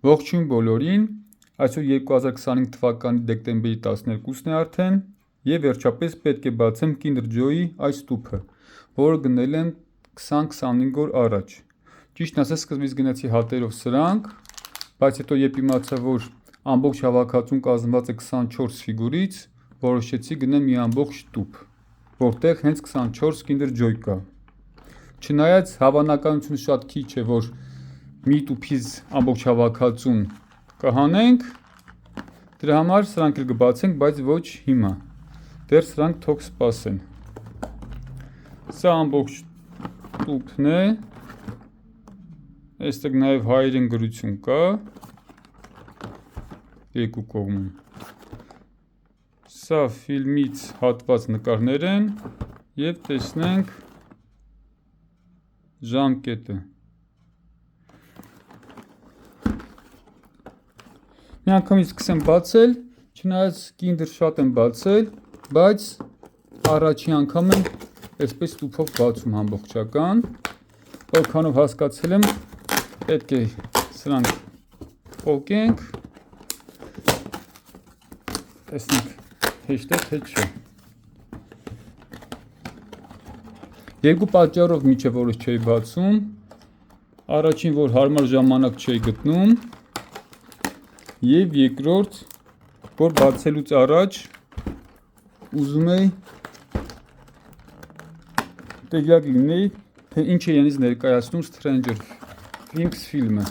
Ողջույն բոլորին, այսօր 2025 թվականի դեկտեմբերի 12-ն է արդեն և վերջապես պետք է բացեմ Kinder Joy-ի այս տուփը, որը գնել եմ 20-25 օր առաջ։ Ճիշտն ասած սկզբից գնացի հատերով սրանք, բայց հետո երբ իմացա, որ ամբողջ հավաքածուն կազմված է 24 ֆիգուրից, որոշեցի գնեմ մի ամբողջ տուփ, որտեղ հենց 24 Kinder Joy կա։ Չնայած հավանականությունը շատ քիչ է, որ մի տուփից ամբողջ հավաքածուն կհանենք, դրա համար սրանք էլ կբացենք, բայց ոչ հիմա, դեռ սրանք թող սպասեն։ Սա ամբողջ տուփն է, այստեղ նաև հայերեն գրություն կա, երկու կողմում։ Սա ֆիլմից հատված նկարներ են և տեսնենք ժամկետը։ Մի անգամից սկսեմ բացել, չնայած Kinder շատ եմ բացել, բայց առաջին անգամ եմ այսպես տուփով բացում ամբողջական, որքանով հասկացել եմ, պետք է սրանք փոկենք, տեսնենք հեշտ է թե չէ։ Երկու պատճառով մինչև որոշ չէի բացում, առաջին, որ հարմար ժամանակ չէի գտնում, և երկրորդ, որ բացելուց առաջ ուզում էի տեղյակ լինեի, թե ինչ է ինձ ներկայացնում Stranger Things ֆիլմը։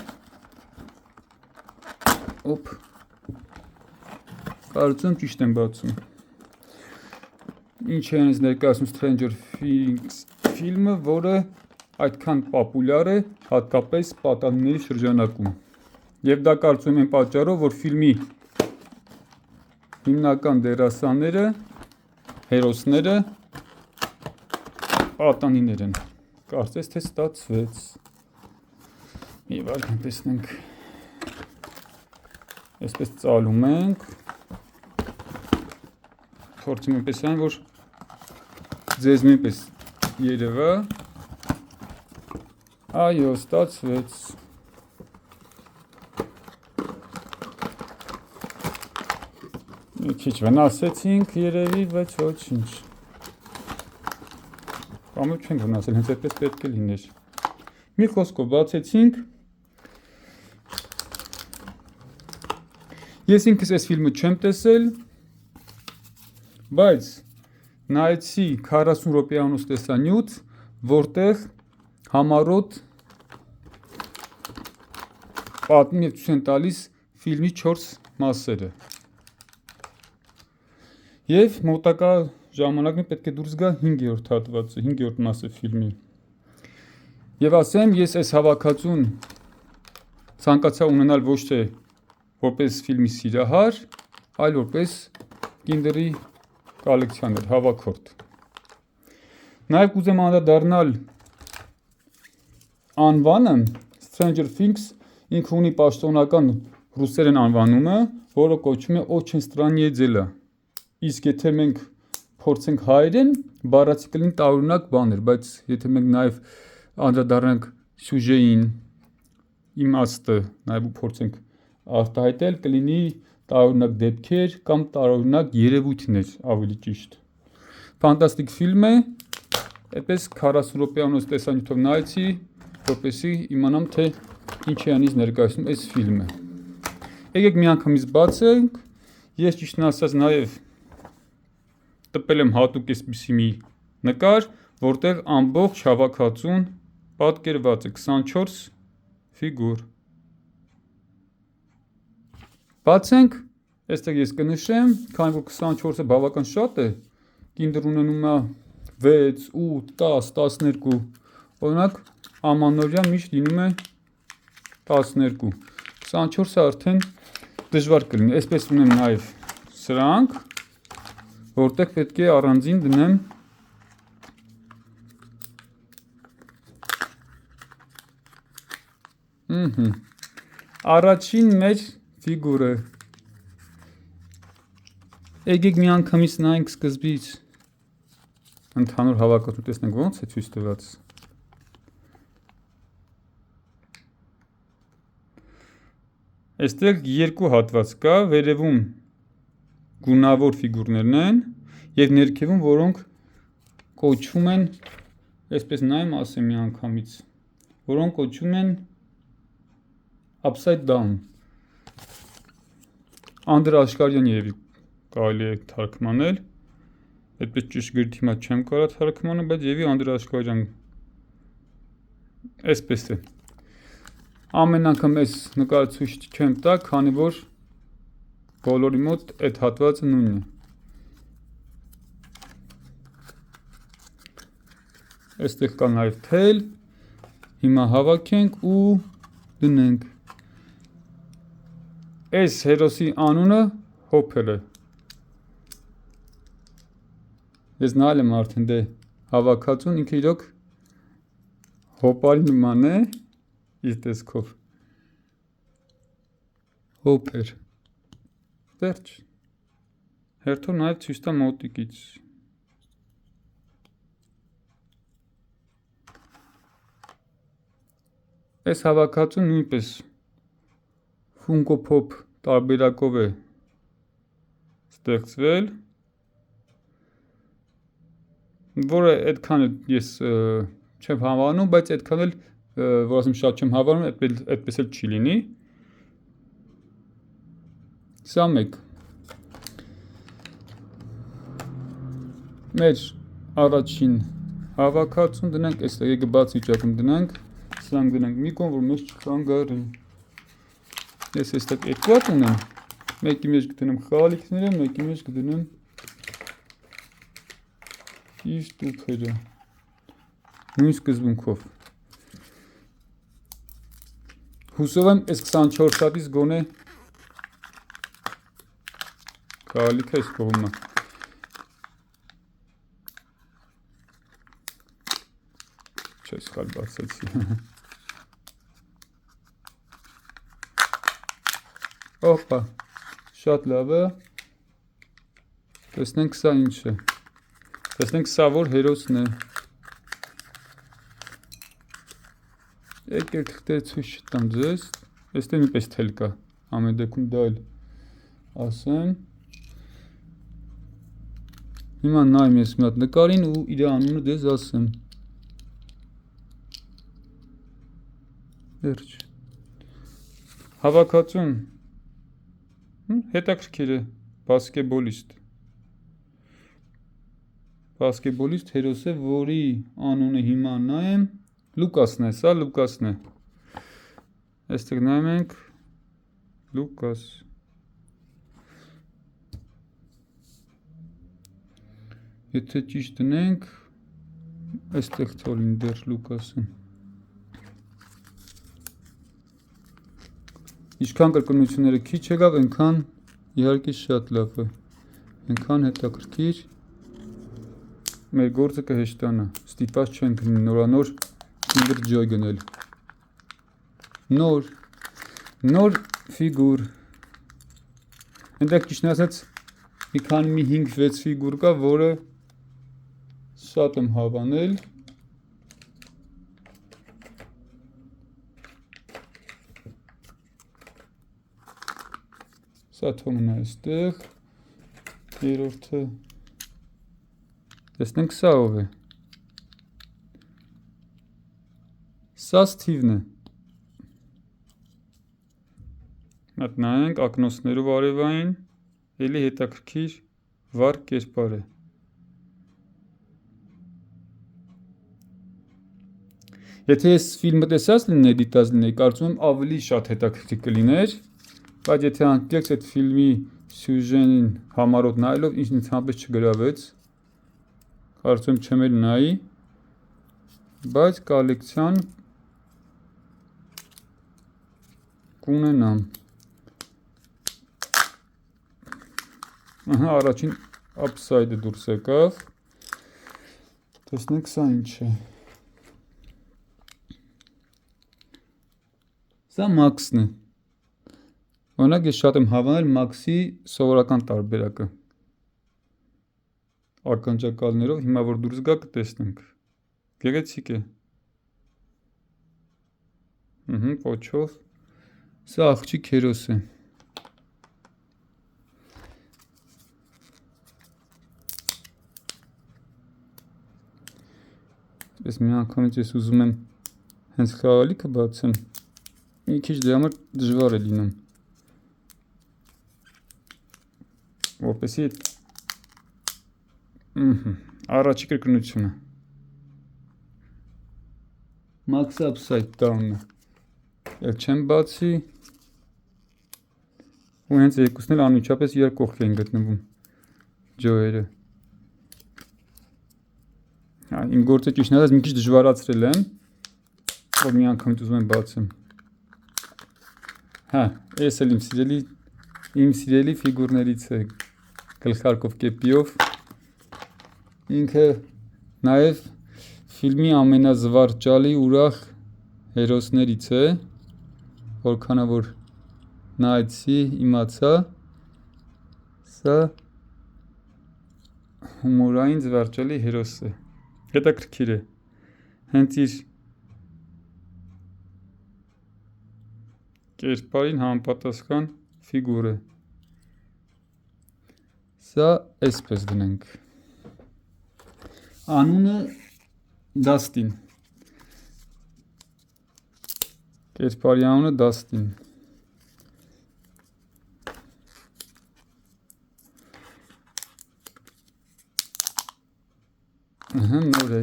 Կարծում ճիշտ եմ բացում։ Ինչ է ինձ ներկայացնում Stranger Things ֆիլմը, որը այդքան պոպուլյար է, հատկապես պատանիների շրջանակում։ Եվ դա կարծում եմ պատճառով, որ ֆիլմի հիմնական դերասանները, հերոսները պատանիներ են։ Կարծես թե ստացվեց։ Մի վարքան տեսնենք։ Այսպես ծալում ենք։ Փորձում եմ այն, որ ձեզ նույնպես երևա։ Այո, ստացվեց։ Մի քիչ վնասեցինք երևի, բայց ոչինչ։ Կամ չենք վնասել, հենց այդպես պետք է լիներ։ Մի խոսքով բացեցինք։ Ես ինքս այս ֆիլմը չեմ տեսել, բայց նայեցի 40 րոպեանոց տեսանյութ, որտեղ համառոտ պատմում և ցույց են տալիս ֆիլմի 4 մասերը։ Եվ մոտակա ժամանակն պետք է դուրս գա 5-րդ հատվածը, 5-րդ մասը ֆիլմի։ Եվ ասեմ, ես այս հավաքածուն ցանկացա ունենալ ոչ թե որպես ֆիլմի սիրահար, այլ որպես Kinder-ի կոլեկցիոներ, հավաքորդ։ Նաև կուզեմ անդրադառնալ անվանը, Stranger Things ինքը ունի պաշտոնական ռուսերեն անվանումը, որը կոչվում է Очень странные дела։ Իսկ եթե մենք փորձենք հայերեն, բառացի կլինի տարօրինակ բաներ, բայց եթե մենք նաև անդրադառնանք սյուժեին, իմաստը նաև փորձենք արտահայտել, կլինի տարօրինակ դեպքեր կամ տարօրինակ երևույթներ, ավելի ճիշտ։ Ֆանտաստիկ ֆիլմ է, այդպես 40 րոպեանոց տեսանյութով նայեցի, որպեսզի իմանամ, թե ինչ է ինձ ներկայացնում այս ֆիլմը։ Եկեք մի անգամից բացենք, ես ճիշտն ասած նաև տպել եմ հատուկ այսպիսի մի նկար, որտեղ ամբողջ հավաքածուն պատկերված է 24 ֆիգուր։ Բացենք, այստեղ ես կնշեմ, քանի որ 24-ը բավական շատ է, Kinder ունենում է 6, 8, 10, 12, օրինակ ամանորյա միշտ լինում է 12, 24-ը արդեն դժվար կլինի, այսպես ունեմ նաև սրանք, որտեղ պետք է առանձին դնեմ առաջին մեր ֆիգուրը։ Եկեք մի անգամից նայենք սկզբից ընդհանուր հավաքածուն, տեսնենք ոնց է ցույց տված։ Այստեղ երկու հատված կա, վերևում գունավոր ֆիգուրներն են եւ ներքևում որոնք կոչվում են, այսպես նայեմ ասեմ մի անգամից, որոնք կոչվում են upside down։ Անդրաաշխարհյան երևի կարելի է թարգմանել, այդպես ճշգրիտ հիմա չեմ կարող թարգմանել, բայց երևի անդրաաշխարհյան այսպես է։ Ամեն անգամ այս նկարը ցույց չեմ տա, քանի որ բոլորի մոտ այդ հատվածը նույնն է։ Այստեղ կա նաև թել, հիմա հավաքենք ու դնենք։ Այս հերոսի անունը Հոփեր է։ Ես նայել եմ արդեն դե հավաքածուն, ինքը իրոք հոպարի նման է իր տեսքով։ Հոփեր։ Վերջ։ Հերթով նաև ցույց տա մոտիկից։ Այս հավաքածուն նույնպես Funko Pop տարբերակով է ստեղծվել, որը այդքան ես չեմ հավանում, բայց այդքան էլ որ ասեմ շատ չեմ հավանում, այդպես էլ չի լինի։ Սա մեկ։ Մեր առաջին հավաքածուն դնենք այստեղ, եկե բաց վիճակում դնենք, սրանք դնենք մի կողմ, որ մեզ չխանգարի։ Ես այստեղ երկու հատ ունեմ, մեկի մեջ կդնեմ խաղալիքները, մեկի մեջ կդնեմ իր տուփերը, նույն սկզբունքով։ Հուսով եմ այս 24 հատից գոնե խաղալիքը այս կողմը։ Չէ, սխալ բացեցի։ Օպա, շատ լավ է։ Տեսնենք սա ինչ է։ Տեսնենք սա որ հերոսն է։ Եկեք դե ցույց տամ ձեզ։ Այստեղ նույնպես թել կա։ Ամեն դեպքում դա էլ ասեմ։ Հիմա նայեմ ես մի հատ նկարին ու իր անունը դες ասեմ։ Վերջ։ Հավաքածուն հետաքրքիր է, բասկետբոլիստ հերոս է, որի անունը հիմա նայեմ, Լուկասն է, սա Լուկասն է։ Այստեղ նայում ենք Լուկաս։ Եթե ճիշտ դնենք, այստեղ թողին դեռ Լուկասը։ Ինչքան կրկնությունները քիչ եկավ, այնքան իհարկե շատ լավ է, այնքան հետաքրքիր մեր գործը կհեշտանա, ստիպված չենք նորանոր Kinder Joy գնել։ Նոր ֆիգուր։ Այնտեղ ճիշտն ասած մի քանի 5-6 ֆիգուր կա, որը շատ եմ հավանել։ Սա թողնա այստեղ, երրորդը, տեսնենք սա ով է, սա Սթիվն է, մատ նայենք ակնոցներով արևային, էլի հետաքրքիր վառ կերպար է, եթե ես ֆիլմը տեսած լինեի, դիտած լինեի, կարծում եմ ավելի շատ հետաքրքիր կլիներ, բայց եթե անկեղծ այդ ֆիլմի սյուժենին համառոտ նայելով ինչ ինձանպես չգրավեց, կարծում եմ չեմ էլ նայի, բայց կոլեկցիան կունենամ։ Ահա առաջին upside-ը դուրս եկավ։ Տեսնենք սա ինչ է։ Սա Մաքսն է։ Օրինակ ես շատ եմ հավանել Մաքսի սովորական տարբերակը։ Ականջակալներով, հիմա որ դուրս գա կտեսնենք։ Գեղեցիկ է։ Պոչով։ Սա աղջիկ հերոս է։ Ես մի անգամից ես ուզում եմ հենց խաղալիքը բացեմ։ Մի քիչ դրա համար դժվար է լինում։ Որպեսզի առաջի կրկնությունը։ Max upside down-ը։ Էլ չեմ բացի։ Ու հենց երկուսն էլ անմիջապես երկկողքի են գտնվում ջոերը։ Իմ գործը ճիշտն ասած մի քիչ դժվարացրել եմ, որ մի անգամից ուզում եմ բացեմ։ Էս էլ իմ սիրելի ֆիգուրներից է գլխարկով կեպիով։ Ինքը նաև ֆիլմի ամենազվարճալի ուրախ հերոսներից է, որքանա որ նայեցի, իմացա, սա հումորային զվարճալի հերոս է։ Հետաքրքիր է, հենց իր կերպարին համապատասխան ֆիգուր է։ Սա այսպես դնենք։ Անունը Դաստին։ Կերպարի անունը Դաստին։ Նոր է,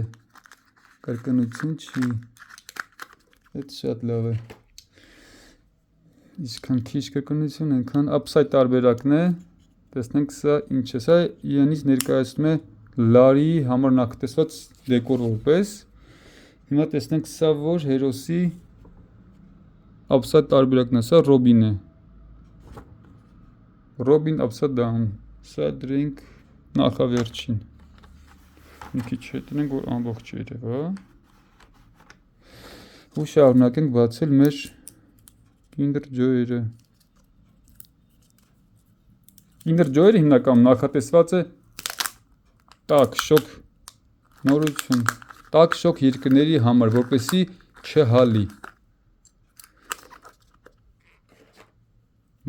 կրկնություն չի, էդ շատ լավ է, իսկան քիչ կրկնություն, ենքան upside տարբերակն է, տեսնենք սա ինչ է, սա իրենից ներկայացնում է լարի համար նախատեսված դեկոր որպես, հիմա տեսնենք սա որ հերոսի upside տարբերակն է, սա Ռոբին է, Ռոբին upside down, սա դրենք նախավերջին, մի քիչ հետնենք, որ ամբողջ երևա ու շարունակենք բացել մեր Kinder Joy-ը։ Kinder Joy-ը հիմնականում նախատեսված է տաք շոկ նորություն, տաք շոկ երկրների համար, որպեսզի չհալի։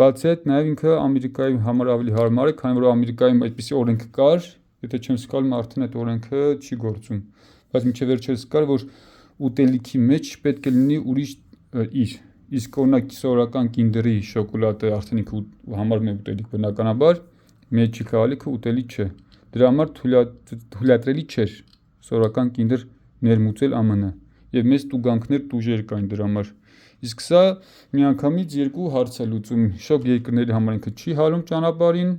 Բացի այդ, նաև ինքը Ամերիկայի համար ավելի հարմար է, քանի որ Ամերիկայում այդպիսի օրենք կար, եթե չեմ սխալվում, արդեն այդ օրենքը չի գործում, բայց մինչև վերջերս կար, որ ուտելիքի մեջ պետք է լինի ուրիշ իր, իսկ օրինակ սովորական Kinder-ի շոկոլադը արդեն ինքը համարվում է ուտելիք բնականաբար, մեջի գալիքը ուտելիք չէ, դրա համար թույլատրելի չէր սովորական Kinder ներմուծել ԱՄՆ, եւ մեծ տուգանքներ տուժեր կային դրա համար, իսկ սա միանգամից երկու հարց է լուծում, շոկ երկրների համար ինքը չի հալում ճանապարհին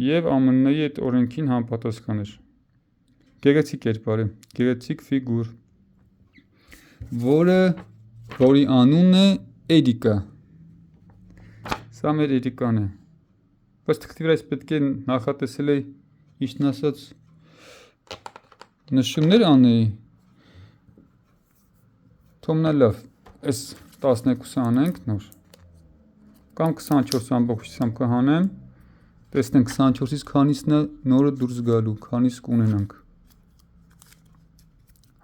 և ԱՄՆ-ի այդ օրենքին համապատասխան էր։ Գեղեցիկ կերպար է, գեղեցիկ ֆիգուր, որի անունը Էրիկա։ Սա մեր Էրիկան է։ Բայց թղթի վրա պետք է նախատեսել է իշտն ասած նշումներ անեի։ Թոմնա լավ, այս 12-ը անենք նոր։ Կամ 24 կհանեմ։ Տեսնենք 24-ից քանիսն է նորը դուրս գալու, քանիս կունենանք։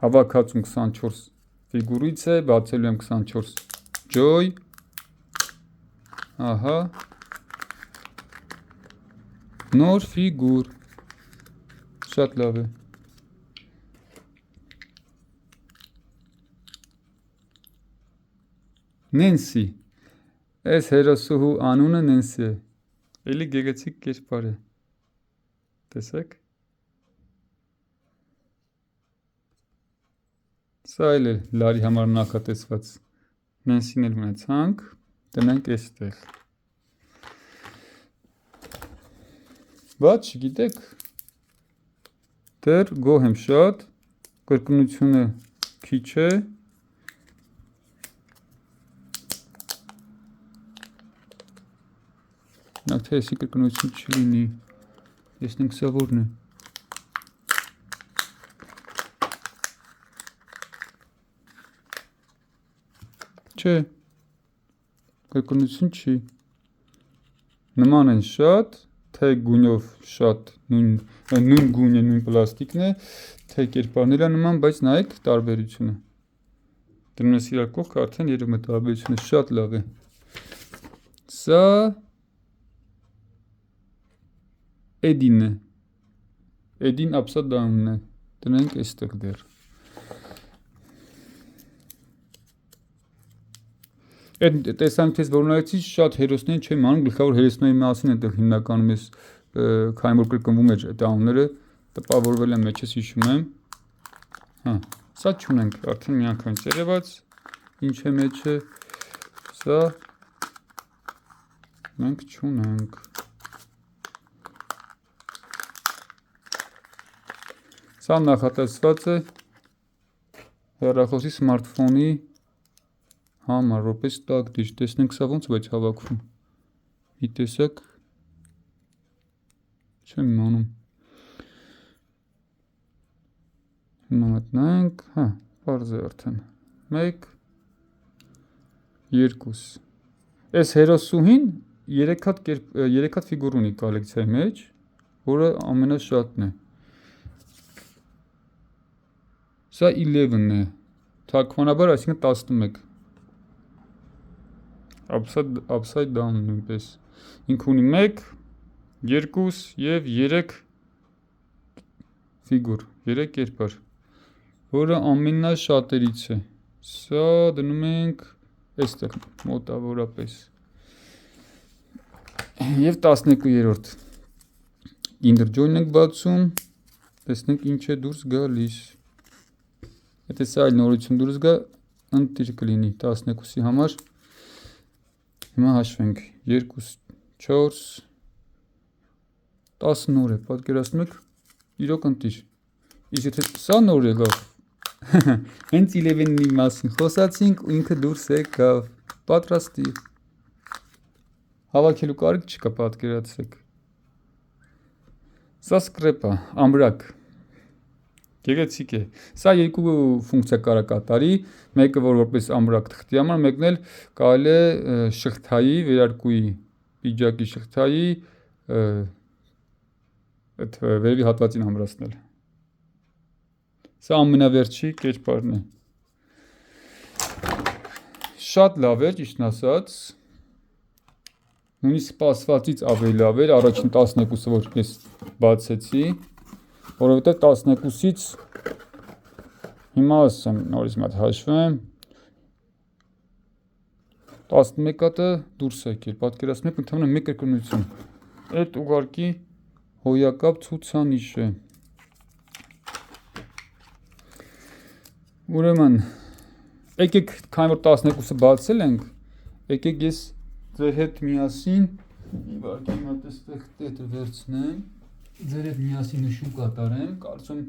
Հավաքածուն 24 ֆիգուրից է, բացելու եմ 24 Joy։ Ահա։ Նոր ֆիգուր։ Շատ լավ է։ Նենսի։ Այս հերոսուհու անունը Նենսի է։ Էլի գեղեցիկ կերպար է։ Տեսեք։ Սա էլ է լարի համար նախատեսված։ Նենսին էլ ունեցանք, տնենք այստեղ։ Բայց չգիտեք, դեռ գոհ եմ շատ, կրկնությունը քիչ է։ Նախ թե եսի կրկնություն չլինի, տեսնենք սա որն է։ Չէ, կրկնություն չի։ Նման են շատ, թե գույնով շատ, նույն գույն է, նույն պլաստիկն է, թե կերպարն է նման, բայց նայեք տարբերությունը։ Դնում ես իրար կողք, արդեն երևում է տարբերությունը, շատ լավ է։ Սա Էդինն է։ Էդին ապսադաունն է։ Դնենք այստեղ դեռ։ Այդ տեսանքից որ նայեցի շատ հերոսներին չեմ անում, գլխավոր հերոսների մասին այդտեղ հիմնականում ես քանի որ կրկնվում էր այդ անունները, տպավորվել եմ մեջս հիշում եմ։ Հա, սա չունենք, արդեն մի անգամ երևաց, ինչ է մեջը, սա մենք չունենք։ Սա նախատեսված է հեռախոսի սմարթֆոնի համար, որպես տակտիչ, տեսնենք սա ոնց բայց հավաքվում։ Մի տեսակ չեմ իմանում։ Հիմա մտնենք, հա, պարզ է արդեն։ 1 2 Այս հերոսուհին 3 հատ ֆիգուր ունի կոլեկցիայի մեջ, որը ամենաշատն է։ Սա 11-ն է, թարգմանաբար այսինքն 11։ Upside down նույնպես։ Ինքը ունի 1, 2 և 3 ֆիգուր, 3 կերպար, որը ամենաշատերից է։ Սա դնում ենք այստեղ, մոտավորապես։ Եվ 12-րդ։ Kinder Joy-ն ենք բացում, տեսնենք ինչ է դուրս գալիս։ Եթե սա այլ նորություն դուրս գա, ընտիր կլինի 12-ի համար։ Հիմա հաշվենք 2, 4, 10 նոր է, պատկերացնում եք, իրոք ընտիր։ Իսկ եթե սա նոր է լավ, հենց 11-ի մասին խոսացինք ու ինքը դուրս եկավ, պատրաստի։ Հավաքելու կարիք չկա, պատկերացրեք։ Սա սկրեպ է, ամրակ։ Գեղեցիկ է։ Սա երկու ֆունկցիա կարա կատարի, մեկը որ որպես ամրակ թղթի համար, մեկն էլ կարելի է շղթայի, վերարկուի, պիջակի շղթայի այդ վերևի հատվածին ամրացնել։ Սա ամենավերջի կերպարն է։ Շատ լավ էր, ճիշտն ասած։ Նույնիսկ սպասվածից ավելի լավ էր, առաջին 12-ը որ ես բացեցի, որովհետև 12-ից հիմա ասեմ, նորից մի հատ հաշվեմ, 11 հատը դուրս եկել, պատկերացնում եք ընդհանրապես մեկ կրկնություն։ Այդ ուղղակի հոյակապ ցուցանիշ է։ Ուրեմն, եկեք, քանի որ 12-ը բացել ենք, եկեք ես ձեր հետ միասին, իվարկի հիմա այստեղ տետը վերցնեմ, ձեր հետ միասին նշում կատարեմ, կարծում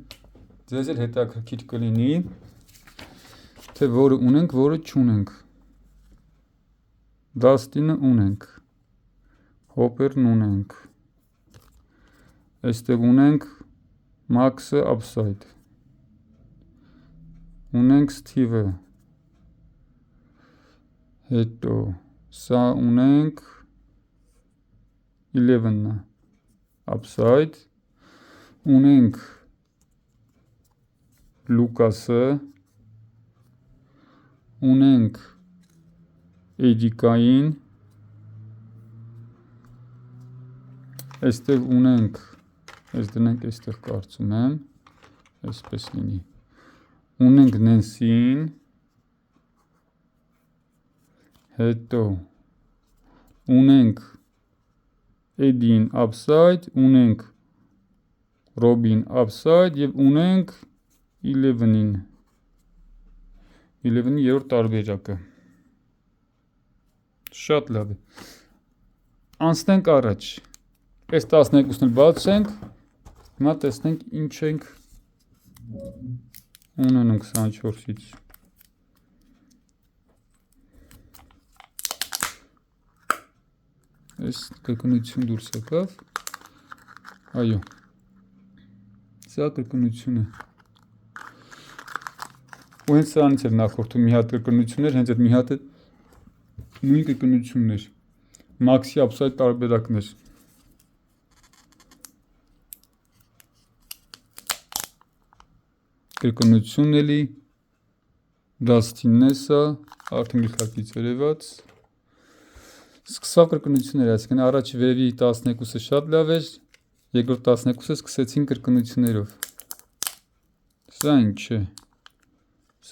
ձեզ էլ հետաքրքիր կլինի, թե որը ունենք, որը չունենք։ Դաստինը ունենք, Հոպերն ունենք, այստեղ ունենք Մաքսը Upside, ունենք Սթիվը, հետո սա ունենք 11-ը, Upside, ունենք Լուկասը, ունենք Էդիկային, այստեղ ունենք, այս դնենք այստեղ կարծում եմ, այսպես լինի, ունենք Նենսին, հետո ունենք Էդին Upside, ունենք Ռոբին Upside և ունենք 11-ին, 11-ի երրորդ տարբերակը։ Շատ լավ է։ Անցնենք առաջ։ Այս 12-ն էլ բացենք, հիմա տեսնենք ինչ ենք ունենում 24-ից։ Այս կրկնություն դուրս եկավ։ Այո։ Սա կրկնություն է։ Ու հենց սրանից էր նախորդում մի հատ կրկնություն էր, հենց այդ մի հատը նույն կրկնությունն էր։ Մաքսի Upside տարբերակն էր։ Կրկնություն էլի, Դասթինն է սա, արդեն գլխակից երևաց։ Սկսավ կրկնություններ, այսինքն առաջ վևի 12-ը շատ լավ էր, երկրորդ 12-ը սկսեցին կրկնություններով։ Սա ինչ է։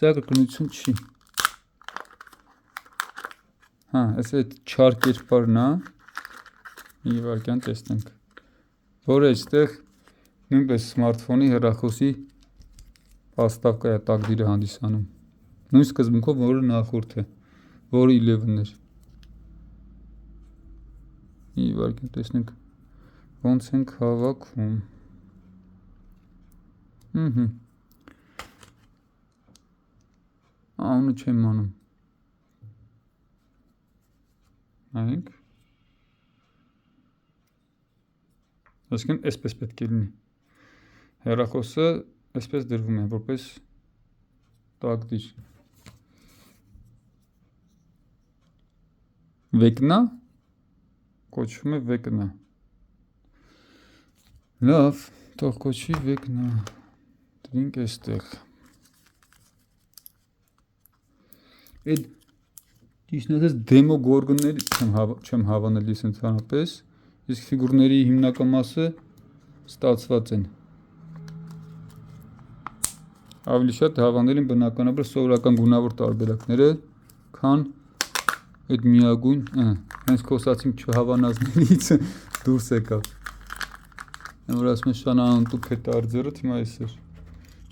Սա կրկնություն չի։ Հա, այս այդ չար կերպարն է։ Մի վարքյան տեսնենք։ Որը այստեղ նույնպես սմարթֆոնի հեռախոսի պաստավկա է տակդիրը հանդիսանում։ Նույն սկզբունքով, որը նախորդ է, որը 11-ն էր։ Մի վարքյան տեսնենք ոնց ենք հավաքում։ Անունը չեմ անում։ Նայենք։ Այսինքն այսպես պետք է լինի։ Հեռախոսը այսպես դրվում է, որպես տակդիր։ Վեկնա կոչվում է վեկնա։ Լավ, թող կոչվի վեկնա։ Դրինք այստեղ։ Այդ ճիշտն ասած դեմոգորգոններ չեմ հավանել ես ընդհանրապես, իսկ ֆիգուրների հիմնական մասը ստացված են։ Ավելի շատ հավանել են բնականաբար սովորական գունավոր տարբերակները, քան այդ միագույն, հենց խոսացինք չհավանածներից դուրս եկավ։ Որ ասում են շանանուն տուք է տարձերը, թիմա այս էր։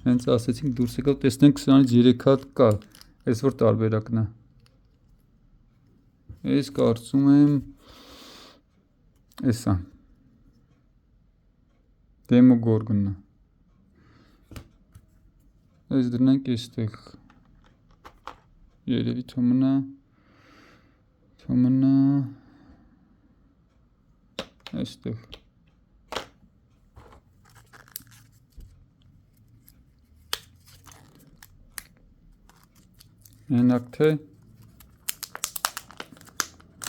Հենց ասեցինք դուրս եկավ, տեսնենք 20-ից 3 հատ կա, այս որ տարբերակն է։ Այս կարծում եմ էսա։ Դեմոգորգոնն է։ Այս դրնանք այստեղ։ Երևի թոմնա այստեղ։ Մենակ թե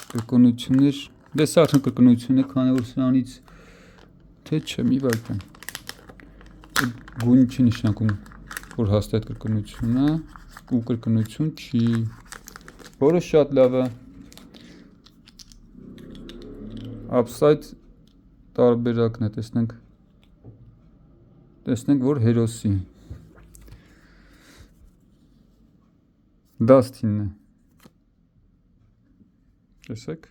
կրկնություններ, դե սա արդեն կրկնություն է, քանի որ սրանից թե չէ, մի վարքան։ Գույնը չի նշանակում, որ հաստատ կրկնություն է, ու կրկնություն չի, որը շատ լավ է։ Upside տարբերակն է, տեսնենք, որ հերոսի։ Դասթինն է։ Տեսեք։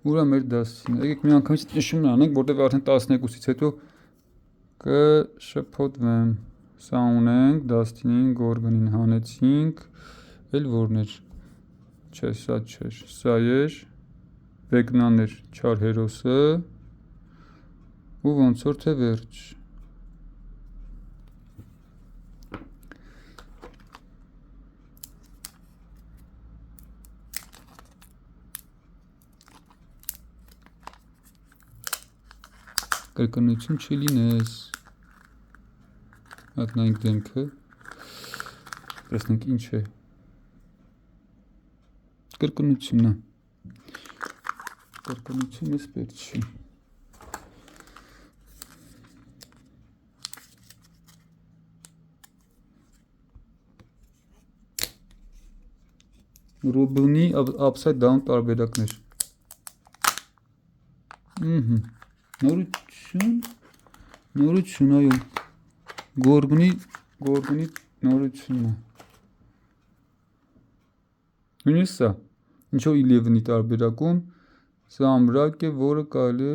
Ուրա մեր դասթինը։ Եկեք մի անգամից նշումն անենք, որտեղ արդեն 12-ից հետո կշփոթվեմ։ Սա ունենք, դասթինին, գորգոնին հանեցինք, էլ որն էր, չէ, սա չէր, սա էր, վեկնան էր չար հերոսը, ու ոնց որ թե վերջ։ Կրկնություն չլինես։ Հատնայինք դեմքը, տեսնենք ինչ է։ Կրկնությունն է։ Կրկնություն ես պետք չի։ Ռուբլնի upside down տարբերակներ։ Նորություն, այո։ Գորգոնի նորությունն է։ Նույնիսկ սա, ինչով 11-ի տարբերակում, սա ամրակ է, որը կարելի է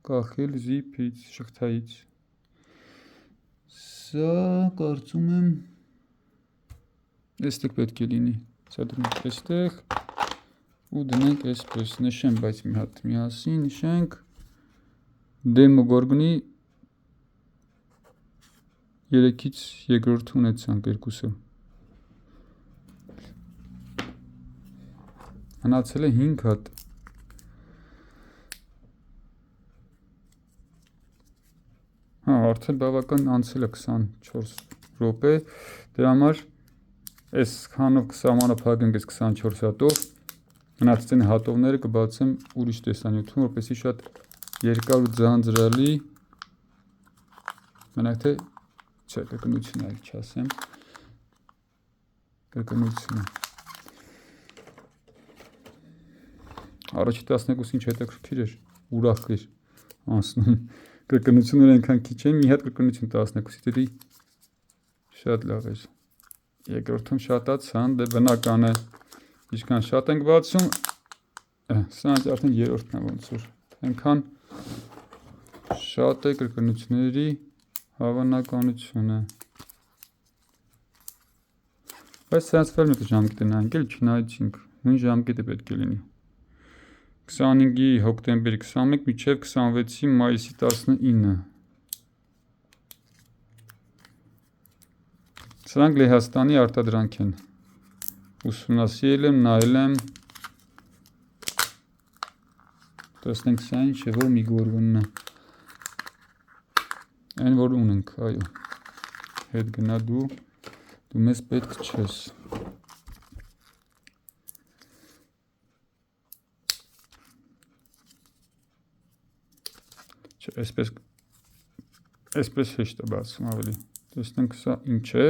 կախել զիփից, շղթայից։ Սա կարծում եմ այստեղ պետք է լինի։ Սա դրենք այստեղ ու դնենք այսպես, նշեմ, բայց մի հատ միասին նշենք Դեմոգորգոնի 3-ից երկրորդ ունեցանք երկուսը։ Մնացել է 5 հատ։ Հա, արդեն բավական անցել է 24 րոպե, դրա համար այս քանով կսահմանափակենք այս 24 հատով, մնացած հատովները կբացեմ ուրիշ տեսանյութում, որպեսզի շատ երկար ու ձանձրալի Մենակ թե չէ, կրկնությունը այլ չասեմ։ Կրկնությունը։ Առաջի 12-ին ինչ հետաքրքիր էր, ուրախ էր անցնում։ Կրկնությունները այնքան քիչ են, մի հատ կրկնություն 12-ից դեպի շատ լավ էր։ Երկրորդում շատացան, դե բնական է։ Ինչքան շատ ենք բացում, սա արդեն երրորդն է ոնց որ։ Այնքան շատ է կրկնությունների հավանականությունը։ Բայց սրանց վրա մի ժամկետ են անկել, չնայեցինք, նույն ժամկետը պետք է լինի։ 25-ի հոկտեմբերի 21 մինչև 26-ի մայիսի 19։ Սրանք Լեհաստանի արտադրանք են։ Ուսումնասիրել եմ, նայել եմ։ Տեսնենք սա ինչ է, որ մի գորգոնն է։ Այն որ ունենք, այո։ Հետ գնա դու մեզ պետք չես։ Չէ, այսպես հեշտ է բացում ավելի։ Տեսնենք սա ինչ է։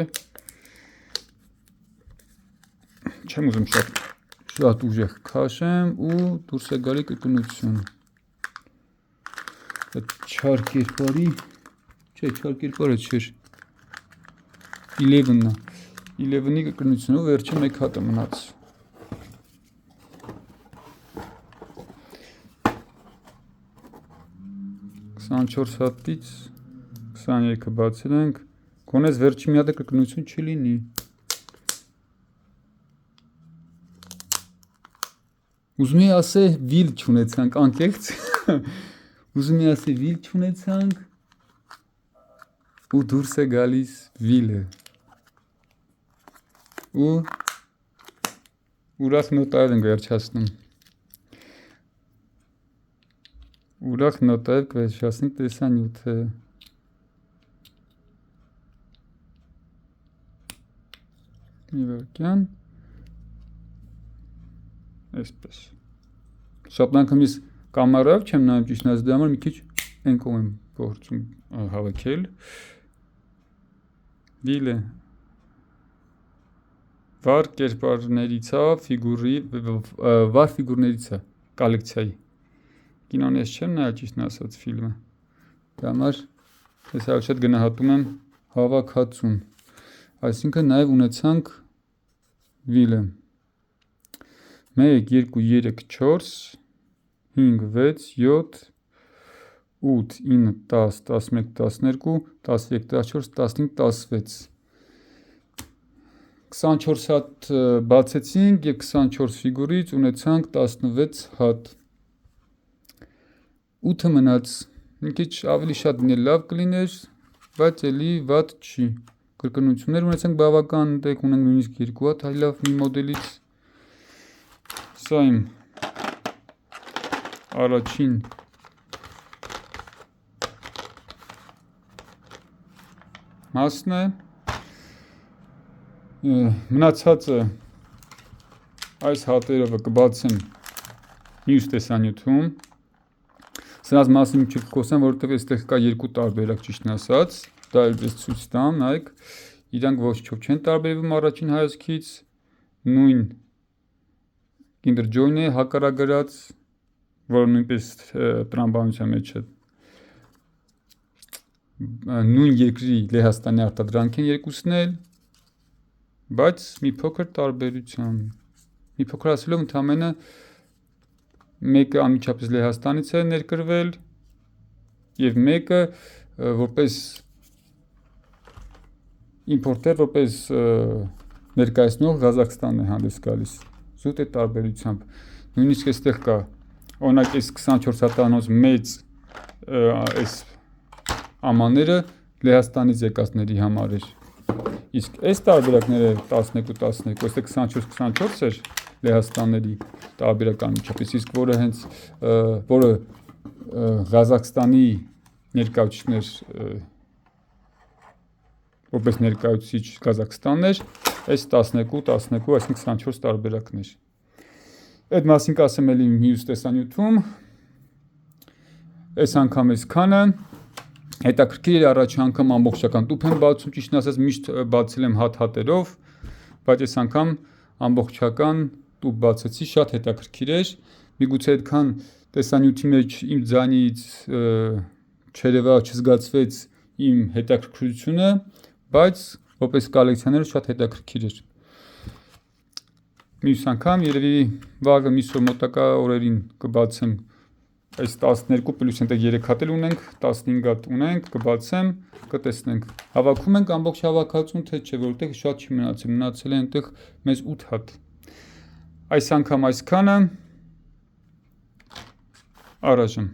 Չեմ ուզում շատ ուժեղ քաշեմ ու դուրս է գալի կրկնություն։ Չար կերպարի, չէ, չար կերպարը չէր։ 11-ն է։ 11-ի կրկնությունով վերջը մեկ հատը մնաց։ Քսանչորս հատից 23-ը բացել ենք, գոնե վերջի մի հատը կրկնություն չլինի։ Ուզում եի ասել վիլ չունեցանք, անկեղծ։ Ուզում եի ասել վիլ չունեցանք ու դուրս է գալիս վիլը։ Ու ուրախ նոտայով ենք վերջացնում։ Ուրախ նոտայով կվերջացնենք տեսանյութը։ Մի վարքյան։ Այսպես։ Շատ անգամ ես կամերայով չեմ նայում ճիշտ նայած, դրա համար մի քիչ այն կողմ եմ փորձում հավաքել։ Վիլը վար կերպարներից է, վար ֆիգուրներից է, կոլեկցիայի։ Կինոն ես չեմ նայել ճիշտ ասած ֆիլմը։ Դրա համար ես շատ գնահատում եմ հավաքածուն։ Այսինքն նաև ունեցանք վիլը։ 1, 2, 3, 4, 5, 6, 7, 8, 9, 10, 11, 12, 13, 14, 15, 16 24 հատ բացեցինք և 24 ֆիգուրից ունեցանք 16 հատ 8-ը մնաց, մի քիչ ավելի շատ լինել լավ կլիներ, բայց էլի վատ չի, կրկնություններ ունեցանք բավական, դեք ունենք նույնիսկ 2 հատ այլ լավ մի մոդելից, սա իմ առաջին մասն է, մնացածը այս հատերովը կբացեմ մյուս տեսանյութում, սրանց մասին չկխոսեմ, որովհետև այստեղ կա երկու տարբերակ ճիշտն ասած, դա էլ ես ցույց տամ, նայեք, իրանք ոչինչով չեն տարբերվում առաջին հայացքից, նույն Kinder Joy-ն է հակառակգրած, որը նույնպես տրամաբանության մեջ է, նույն երկրի Լեհաստանի արտադրանք են երկուսն էլ, բայց մի փոքր տարբերությամբ, մի փոքր ասելով ընդամենը մեկը անմիջապես Լեհաստանից է ներկրվել և մեկը որպես իմպորտեր, որպես ներկայացնող Ղազախստանն է հանդես գալիս, զուտ է տարբերությամբ, նույնիսկ այստեղ կա, օրինակ այս 24 հատանոց մեծ այս ամաները Լեհաստանից եկածների համար էր, իսկ այս տարբերակները 12-12, այստեղ 24-24 էր Լեհաստանների տարբերական միջապես, իսկ որը հենց, որը Ղազախստանի ներկայացուցիչներ, որպես ներկայացուցիչ Ղազախստանն էր, այս 12-12, այսինքն 24 տարբերակներ։ Այդ մասին կասեմ էլի մյուս տեսանյութում, այս անգամ այսքանը, հետաքրքիր է առաջի անգամ ամբողջական տուփ եմ բացում, ճիշտն ասած միշտ բացել եմ հատ-հատերով, բայց այս անգամ ամբողջական տուփ բացեցի, շատ հետաքրքիր էր։ Միգուցե այդքան տեսանյութի մեջ իմ ձայնից չերևա, չզգացվեց իմ հետաքրքրությունը, բայց որպես կոլեկցիոներ շատ հետաքրքիր էր։ Մյուս անգամ երևի վաղը միսօր մոտակա օրերին կբացեմ այս 12 պլյուս այնտեղ 3 հատ էլ ունենք, 15 հատ ունենք, կբացեմ, կտեսնենք։ Հավաքում ենք ամբողջ հավաքածուն, թե չէ, որովհետև շատ չի մնացել է այնտեղ մեզ 8 հատ։ Այս անգամ այսքանը, առայժմ